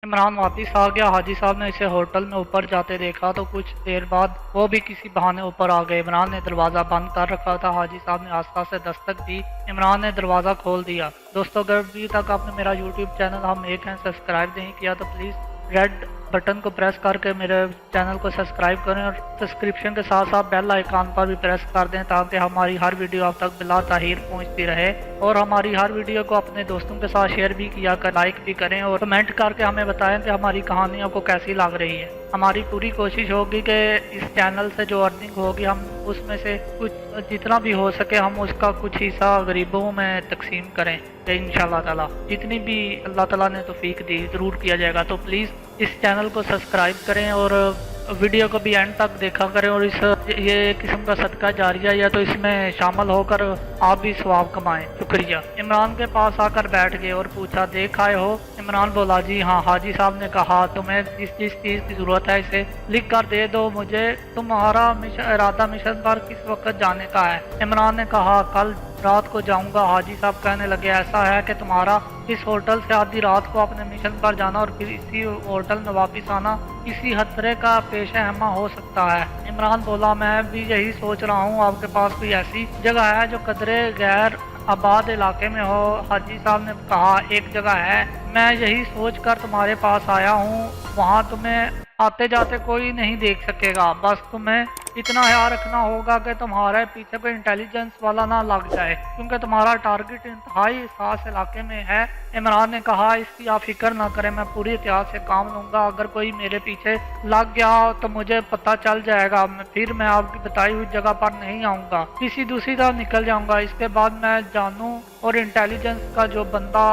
इमरान वापस आ गया। हाजी साहब ने इसे होटल में ऊपर जाते देखा तो कुछ देर बाद वो भी किसी बहाने ऊपर आ गए। इमरान ने दरवाज़ा बंद कर रखा था। हाजी साहब ने आस्ता से दस्तक दी। इमरान ने दरवाज़ा खोल दिया। दोस्तों, अगर अभी तक आपने मेरा यूट्यूब चैनल हम एक हैं सब्सक्राइब नहीं किया तो प्लीज़ रेड बटन को प्रेस करके मेरे चैनल को सब्सक्राइब करें और सब्सक्रिप्शन के साथ साथ बेल आइकन पर भी प्रेस कर दें ताकि हमारी हर वीडियो आप तक बिला ताहीर पहुंचती रहे। और हमारी हर वीडियो को अपने दोस्तों के साथ शेयर भी किया कर, लाइक भी करें और कमेंट करके हमें बताएं कि हमारी कहानियों को कैसी लग रही है। हमारी पूरी कोशिश होगी कि इस चैनल से जो अर्निंग होगी हम उसमें से कुछ जितना भी हो सके हम उसका कुछ हिस्सा गरीबों में तकसीम करें इंशाल्लाह ताला। जितनी भी अल्लाह ताला ने तौफीक दी ज़रूर किया जाएगा। तो प्लीज़ इस चैनल को सब्सक्राइब करें और वीडियो को भी एंड तक देखा करें और ये किस्म का सदका जारिया या तो इसमें शामिल होकर आप भी सवाब कमाएं। शुक्रिया। इमरान के पास आकर बैठ गए और पूछा, देख आए हो? इमरान बोला, जी हाँ। हाजी साहब ने कहा, तुम्हें जिस जिस चीज़ की ज़रूरत है इसे लिख कर दे दो मुझे। तुम्हारा इरादा मिशन पर किस वक्त जाने का है? इमरान ने कहा, कल रात को जाऊंगा। हाजी साहब कहने लगे, ऐसा है कि तुम्हारा इस होटल से आधी रात को अपने मिशन पर जाना और फिर इसी होटल में वापस आना किसी खतरे का पेश हमा हो सकता है। इमरान बोला, मैं भी यही सोच रहा हूँ। आपके पास कोई ऐसी जगह है जो कदरे गैर आबाद इलाके में हो? हाजी साहब ने कहा, एक जगह है, मैं यही सोच कर तुम्हारे पास आया हूँ। वहाँ तुम्हें आते जाते कोई नहीं देख सकेगा। बस तुम्हें इतना ख्याल रखना होगा कि तुम्हारे पीछे कोई इंटेलिजेंस वाला ना लग जाए क्योंकि तुम्हारा टारगेट इंतहाई खास इलाके में है। इमरान ने कहा, इसकी आप फिक्र ना करें, मैं पूरी एहतियात से काम लूँगा। अगर कोई मेरे पीछे लग गया तो मुझे पता चल जाएगा, फिर मैं आपकी बताई हुई जगह पर नहीं आऊँगा, किसी दूसरी तरफ निकल जाऊँगा। इसके बाद मैं जानूँ और इंटेलिजेंस का जो बंदा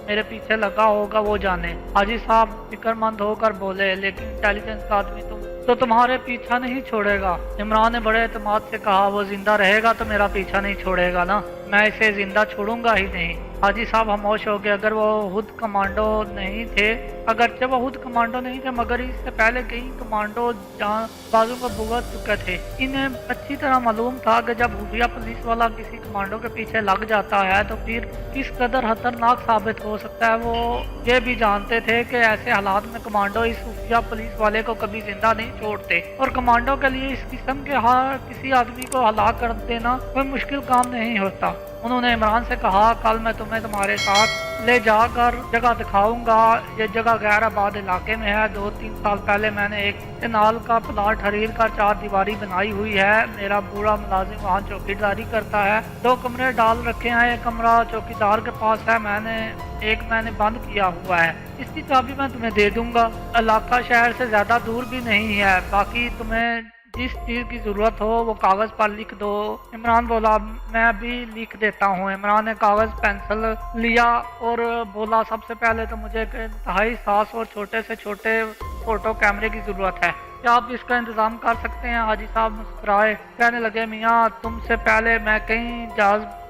मेरे पीछे लगा होगा वो जाने। हाजी साहब फिक्रमंद होकर बोले, लेकिन इंटेलिजेंस का आदमी तो तुम्हारे पीछा नहीं छोड़ेगा। इमरान ने बड़े एतमाद से कहा, वो जिंदा रहेगा तो मेरा पीछा नहीं छोड़ेगा ना, मैं इसे जिंदा छोड़ूंगा ही नहीं। हाजी साहब खामोश हो गए। अगर वो हुद कमांडो नहीं थे, अगरचे वो खुद कमांडो नहीं थे मगर इससे पहले कई कमांडो जहाँ बाजू पर भुगत चुके थे। इन्हें अच्छी तरह मालूम था कि जब खुफिया पुलिस वाला किसी कमांडो के पीछे लग जाता है तो फिर किस कदर खतरनाक साबित हो सकता है। वो ये भी जानते थे कि ऐसे हालात में कमांडो इस खुफिया पुलिस वाले को कभी जिंदा नहीं छोड़ते और कमांडो के लिए इस किस्म के किसी आदमी को हलाक कर देना कोई मुश्किल काम नहीं होता। उन्होंने इमरान से कहा, कल मैं तुम्हें तुम्हारे साथ ले जाकर जगह दिखाऊंगा। ये जगह गैर आबाद इलाके में है। 2-3 साल पहले मैंने एक केनाल का प्लाट खरीद कर 4 दीवारी बनाई हुई है। मेरा पूरा मुलाजिम वहाँ चौकीदारी करता है। 2 कमरे डाल रखे हैं, एक कमरा चौकीदार के पास है, मैंने बंद किया हुआ है। इसकी चाबी मैं तुम्हें दे दूंगा। इलाका शहर से ज्यादा दूर भी नहीं है। बाकी तुम्हें जिस चीज़ की ज़रूरत हो वो कागज़ पर लिख दो। इमरान बोला, मैं अभी लिख देता हूँ। इमरान ने कागज़ पेंसिल लिया और बोला, सबसे पहले तो मुझे एक इंतहाई साफ और छोटे से छोटे फ़ोटो कैमरे की ज़रूरत है। क्या आप इसका इंतज़ाम कर सकते हैं? हाजी साहब मुस्कुराए, कहने लगे, मियाँ तुमसे पहले मैं कई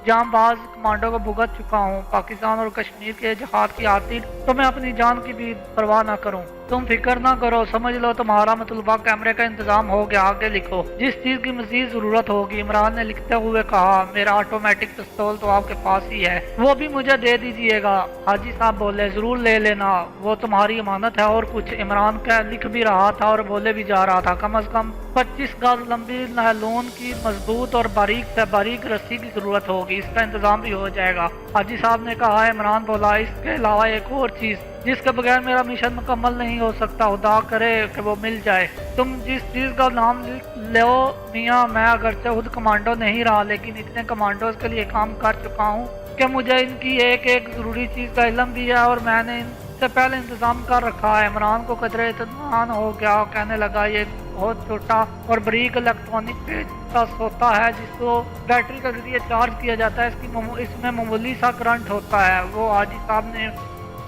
जांबाज कमांडो को भुगत चुका हूँ। पाकिस्तान और कश्मीर के जहाद की खातिर तो मैं अपनी जान की भी परवाह ना करूँ। तुम फिक्र ना करो, समझ लो तुम्हारा मतलबा कैमरे का इंतजाम हो गया। आगे लिखो जिस चीज की मजीद जरूरत होगी। इमरान ने लिखते हुए कहा, मेरा ऑटोमेटिक पिस्तौल तो आपके पास ही है, वो भी मुझे दे दीजिएगा। हाजी साहब बोले, जरूर ले लेना, वो तुम्हारी अमानत है। और कुछ इमरान का लिख भी रहा था और बोले भी जा रहा था, कम अज कम 25 गज लंबी नायलॉन की मजबूत और बारीक से बारीक रस्सी की जरूरत होगी, इसका इंतजाम भी हो जाएगा। हाजी साहब ने कहा। इमरान बोला, इसके अलावा एक और चीज जिसके बगैर मेरा मिशन मुकम्मल नहीं हो सकता, खुदा करे कि वो मिल जाए। तुम जिस चीज का नाम लो मियाँ, मैं अगरचे खुद कमांडो नहीं रहा लेकिन इतने कमांडोज के लिए काम कर चुका हूँ कि मुझे इनकी एक एक जरूरी चीज का इल्म भी है और मैंने इनसे पहले इंतजाम कर रखा है। इमरान को कदरे इत्मीनान हो गया, कहने लगा, ये बहुत छोटा और बारीक इलेक्ट्रॉनिक पेज का होता है जिसको बैटरी के जरिए चार्ज किया जाता है। इसमें मामूली सा करंट होता है। वो हाजी साहब ने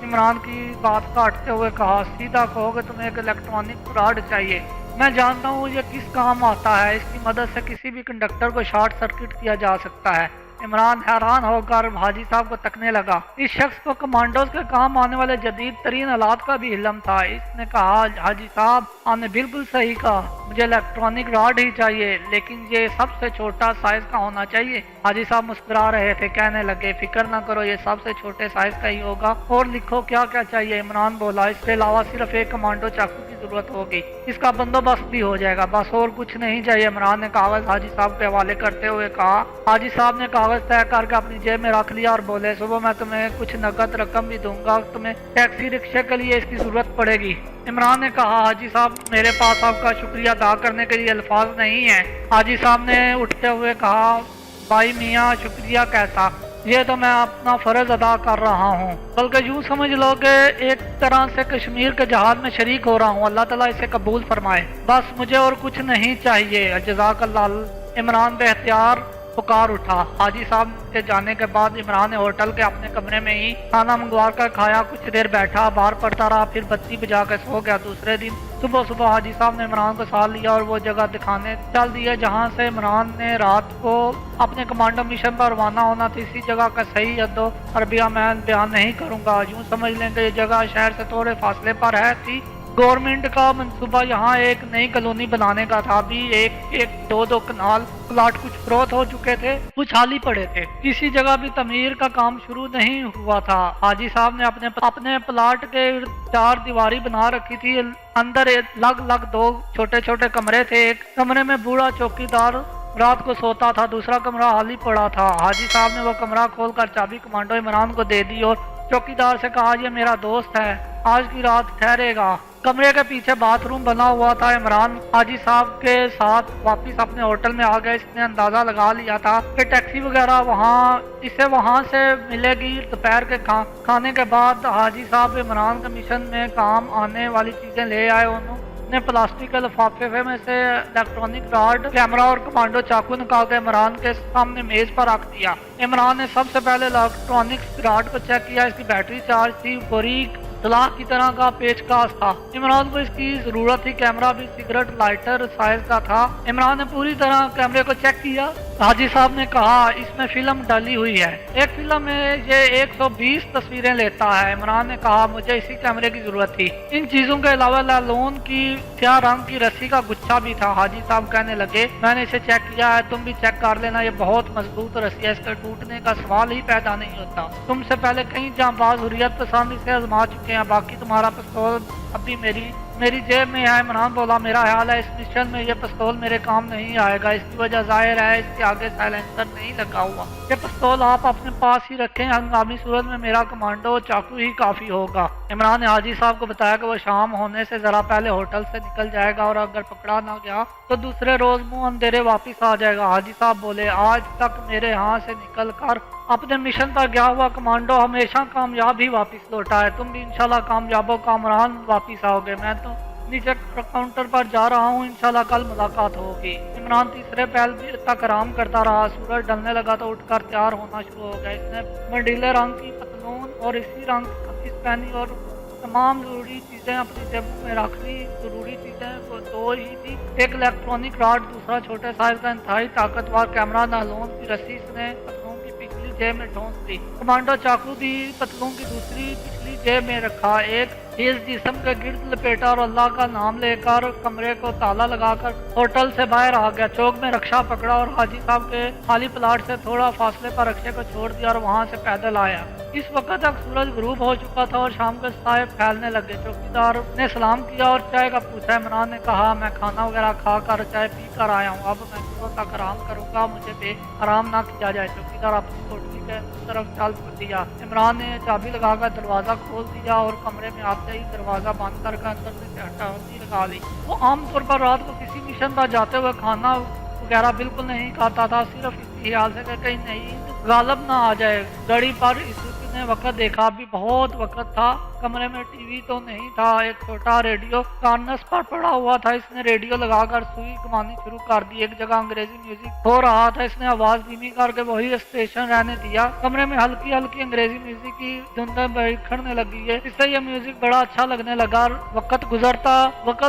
इमरान की बात काटते हुए कहा, सीधा कहो कि तुम्हें एक इलेक्ट्रॉनिक रॉड चाहिए। मैं जानता हूँ ये किस काम आता है। इसकी मदद से किसी भी कंडक्टर को शॉर्ट सर्किट किया जा सकता है। इमरान हैरान होकर हाजी साहब को तकने लगा। इस शख्स को कमांडोज के काम आने वाले जदीद तरीन आलात का भी इल्म था। इसने कहा, हाजी साहब आपने बिल्कुल सही कहा, मुझे इलेक्ट्रॉनिक रॉड ही चाहिए, लेकिन ये सबसे छोटा साइज का होना चाहिए। हाजी साहब मुस्कुरा रहे थे, कहने लगे, फिक्र ना करो, ये सबसे छोटे साइज का ही होगा। और लिखो क्या क्या चाहिए। इमरान बोला, इसके अलावा सिर्फ एक कमांडो चाकू की जरूरत होगी, इसका बंदोबस्त भी हो जाएगा, बस और कुछ नहीं चाहिए। इमरान ने कागज हाजी साहब के हवाले करते हुए कहा। हाजी साहब ने कागज तय करके अपनी जेब में रख लिया और बोले, सुबह मैं तुम्हें कुछ नकद रकम भी दूंगा, तुम्हें टैक्सी रिक्शे के लिए इसकी जरूरत पड़ेगी। इमरान ने कहा, हाजी साहब मेरे पास आपका शुक्रिया अदा करने के लिए अल्फाज नहीं है। हाजी साहब ने उठते हुए कहा, भाई मियाँ शुक्रिया कैसा, ये तो मैं अपना फर्ज अदा कर रहा हूँ, बल्कि यूँ समझ लो कि एक तरह से कश्मीर के जहाज में शरीक हो रहा हूँ। अल्लाह ताला इसे कबूल फरमाए, बस मुझे और कुछ नहीं चाहिए। जज़ाकल्लाह। इमरान बेख्तियार पुकार उठा। हाजी साहब के जाने के बाद इमरान ने होटल के अपने कमरे में ही खाना मंगवा कर खाया, कुछ देर बैठा, बाहर पड़ता रहा, फिर बत्ती बुझा कर सो गया। दूसरे दिन सुबह सुबह हाजी साहब ने इमरान को साथ लिया और वो जगह दिखाने चल दिए जहाँ से इमरान ने रात को अपने कमांडो मिशन पर रवाना होना थी। इसी जगह का सही अदो अरबिया मैं बयान नहीं करूँगा, यूँ समझ लेंगे ये जगह शहर से थोड़े फासले पर है थी। गवर्नमेंट का मंसूबा यहाँ एक नई कॉलोनी बनाने का था। अभी एक दो कनाल प्लाट कुछ फरोख्त हो चुके थे, कुछ खाली पड़े थे, किसी जगह भी तमीर का काम शुरू नहीं हुआ था। हाजी साहब ने अपने प्लाट के चार दीवारी बना रखी थी। अंदर लग दो छोटे छोटे कमरे थे। एक कमरे में बूढ़ा चौकीदार रात को सोता था, दूसरा कमरा खाली पड़ा था। हाजी साहब ने वो कमरा खोलकर चाबी कमांडो इमरान को दे दी और चौकीदार से कहा, ये मेरा दोस्त है, आज की रात ठहरेगा। कमरे के पीछे बाथरूम बना हुआ था। इमरान हाजी साहब के साथ वापस अपने होटल में आ गए। इसने अंदाजा लगा लिया था कि टैक्सी वगैरह वहाँ से मिलेगी। दोपहर के खाने के बाद हाजी साहब इमरान के मिशन में काम आने वाली चीजें ले आए। उन्होंने प्लास्टिक के लिफाफे में से इलेक्ट्रॉनिक रॉड, कैमरा और कमांडो चाकू निकाल कर इमरान के सामने मेज पर रख दिया। इमरान ने सबसे पहले इलेक्ट्रॉनिक रॉड को चेक किया। इसकी बैटरी चार्ज थी, बारीक सलाह की तरह का पेचकस था। इमरान को इसकी जरूरत थी। कैमरा भी सिगरेट लाइटर साइज का था। इमरान ने पूरी तरह कैमरे को चेक किया। हाजी साहब ने कहा, इसमें फिल्म डली हुई है, एक फिल्म में ये 120 तस्वीरें लेता है। इमरान ने कहा, मुझे इसी कैमरे की जरूरत थी। इन चीजों के अलावा लालोन की स्याह रंग की रस्सी का गुच्छा भी था। हाजी साहब कहने लगे, मैंने इसे चेक किया है, तुम भी चेक कर लेना, ये बहुत मजबूत रस्सी है, इसके टूटने का सवाल ही पैदा नहीं होता। तुमसे पहले कई जांबाज हुर्रियत पसंद इसे आजमा चुके हैं, बाकी तुम्हारा पिस्तौल अभी मेरी जेब में है। इमरान बोला, मेरा ख्याल है इस मिशन में ये पिस्तौल मेरे काम नहीं आएगा, इसकी वजह जाहिर है इसके आगे साइलेंसर नहीं लगा हुआ। ये पिस्तौल आप अपने पास ही रखें, हंगामी सूरत में मेरा कमांडो चाकू ही काफी होगा। इमरान ने हाजी साहब को बताया कि वो शाम होने से जरा पहले होटल से निकल जाएगा और अगर पकड़ा ना गया तो दूसरे रोज मुंह अंधेरे वापिस आ जाएगा। हाजी साहब बोले, आज तक मेरे यहाँ से निकल कर अपने मिशन पर गया हुआ कमांडो हमेशा कामयाब ही वापस लौटा है, तुम भी इंशाल्लाह कामयाबो कामरान वापस आओगे। मैं तो नीचे काउंटर पर जा रहा हूँ, इंशाल्लाह कल मुलाकात होगी। इमरान तीसरे पहर तक आराम करता रहा। सूरज ढलने लगा तो उठकर तैयार होना शुरू हो गया। इसने मंडीले रंग की पतलून और इसी रंग की कमीज पहनी और तमाम जरूरी चीजें अपनी जेब में रख ली। जरूरी चीजें वो दो ही थी, एक इलेक्ट्रॉनिक रॉड, दूसरा छोटे साइज का इंतहाई ताकतवर कैमरा। नालोन की रस्सी इसने पतलून की पिछली जेब में ठोंस दी। कमांडो चाकू भी पतलून की दूसरी पिछली जेब में रखा। एक इस जिस्म के गिर्द लपेटा और अल्लाह का नाम लेकर कमरे को ताला लगाकर होटल से बाहर आ गया। चौक में रक्षा पकड़ा और हाजी साहब के खाली प्लाट से थोड़ा फासले पर रक्षे को छोड़ दिया और वहां से पैदल आया। इस वक्त तक सूरज गरूब हो चुका था और शाम के साए फैलने लगे। चौकीदार ने सलाम किया और चाय का पूछा। इमरान ने कहा, मैं खाना वगैरह खा कर चाय पी कर आया हूँ, अब मैं सुबह तक आराम करूंगा, मुझे बे आराम ना किया जाए। चौकीदार अपनी कोठरी के तरफ चल दिया। इमरान ने चाबी लगाकर दरवाजा खोल दिया और कमरे में आते ही दरवाजा बंद करके अंदर से हटावती लगा ली। वो आमतौर पर रात को किसी मिशन पर जाते हुए खाना वगैरह बिल्कुल नहीं खाता था, सिर्फ इस ख्याल से कि कहीं नींद गालब ना आ जाए। घड़ी पर इसने वक्त देखा, अभी बहुत वक्त था। कमरे में टीवी तो नहीं था, एक छोटा रेडियो कार्नस पर पड़ा हुआ था। इसने रेडियो लगाकर सुई घुमानी शुरू कर दी। एक जगह अंग्रेजी म्यूजिक हो रहा था, इसने आवाज धीमी करके वही स्टेशन रहने दिया। कमरे में हल्की हल्की अंग्रेजी म्यूजिक की धुंधें बिखरने लगी है। इससे यह म्यूजिक बड़ा अच्छा लगने लगा। वक्त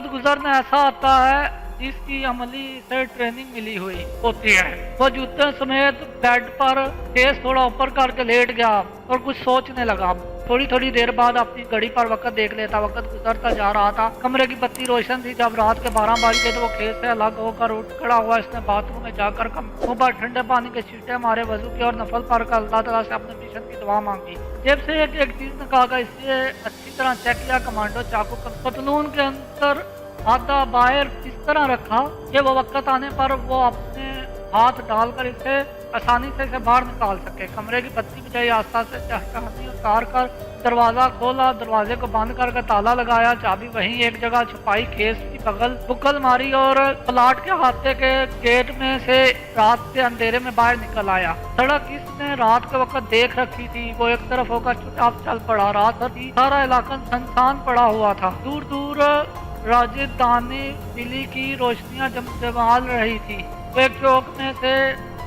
गुजरना ऐसा आता है जिसकी अमली से ट्रेनिंग मिली हुई होती है। वो जूते समेत बेड पर केस थोड़ा ऊपर करके लेट गया और कुछ सोचने लगा। थोड़ी थोड़ी देर बाद अपनी घड़ी पर वक्त देख लेता। वक्त गुजरता जा रहा था। कमरे की बत्ती रोशन थी। जब रात के 12 बज गए तो वो खेत से अलग होकर उठ खड़ा हुआ। इसने बाथरूम में जाकर मुंह पर ठंडे पानी के छींटे मारे, वजू की और नफल पर अल्लाह ताला से अपने मिशन की दुआ मांगी। जेब से एक चीज निकाला, इसे अच्छी तरह चेक किया। कमांडो चाकू पतलून के अंदर आधा बाहर इस तरह रखा कि वो वक्त आने पर वो अपने हाथ डालकर इसे आसानी से इसे बाहर निकाल सके। कमरे की बत्ती बुझाई, आस्था से चहचहाती उतार कर दरवाजा खोला। दरवाजे को बंद करके ताला लगाया। चाबी वहीं एक जगह छुपाई। केस की बगल बुक्कल मारी और प्लाट के हाथे के गेट में से रात के अंधेरे में बाहर निकल आया। सड़क इसने रात के वक्त देख रखी थी। वो एक तरफ होकर चुपचाप चल पड़ा। रात थी, सारा इलाका सुनसान पड़ा हुआ था। दूर दूर राजधानी दिल्ली की रोशनियां जमजमाल रही थी। वो एक चौक में से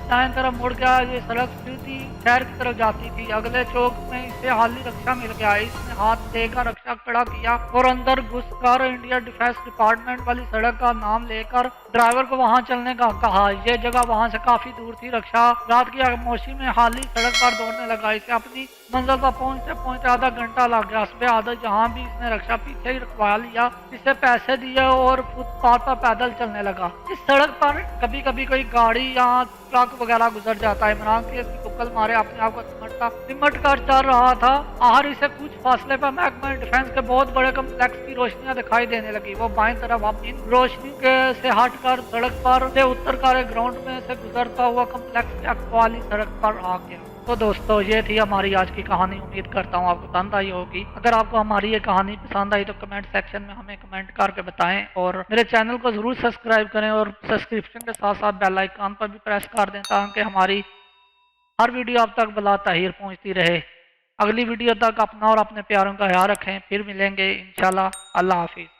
दाएं तरफ मुड़ गया। ये सड़क सीधी शहर की तरफ जाती थी। अगले चौक में इसे हाली रक्षा मिल गया। इसने हाथ देकर रक्षा खड़ा किया और अंदर घुसकर इंडिया डिफेंस डिपार्टमेंट वाली सड़क का नाम लेकर ड्राइवर को वहां चलने का कहा। यह जगह वहां से काफी दूर थी। रक्षा रात की खामोशी में हाली सड़क पर दौड़ने लगा। इसे अपनी मंजिल पर पहुंचते पहुंचते आधा घंटा लग गया। सुबह आदत जहाँ भी इसने रक्षा पीछे ही रखवा लिया। इसे पैसे दिए और फुटपाथ पर पैदल चलने लगा। इस सड़क पर कभी कभी कोई गाड़ी या ट्रक वगैरह गुजर जाता है। इमरान की इसकी बुक्कल मारे अपने आप को सिमट कर चल रहा था। आखिर इसे कुछ फासले पर महकमा डिफेंस के बहुत बड़े कम्प्लेक्स की रोशनियां दिखाई देने लगी। वो बाएं तरफ इन रोशनी के से हटकर सड़क पर से उतर कर ग्राउंड में से गुजरता हुआ कम्प्लेक्स के वाली सड़क पर आ गया। तो दोस्तों, ये थी हमारी आज की कहानी। उम्मीद करता हूँ आपको पसंद आई होगी। अगर आपको हमारी ये कहानी पसंद आई तो कमेंट सेक्शन में हमें कमेंट करके बताएं और मेरे चैनल को जरूर सब्सक्राइब करें और सब्सक्रिप्शन के साथ साथ बेल आइकन पर भी प्रेस कर दें ताकि हमारी हर वीडियो आप तक बला ताहीर पहुँचती रहे। अगली वीडियो तक अपना और अपने प्यारों का ख्याल रखें। फिर मिलेंगे इंशाल्लाह। अल्लाह हाफिज़।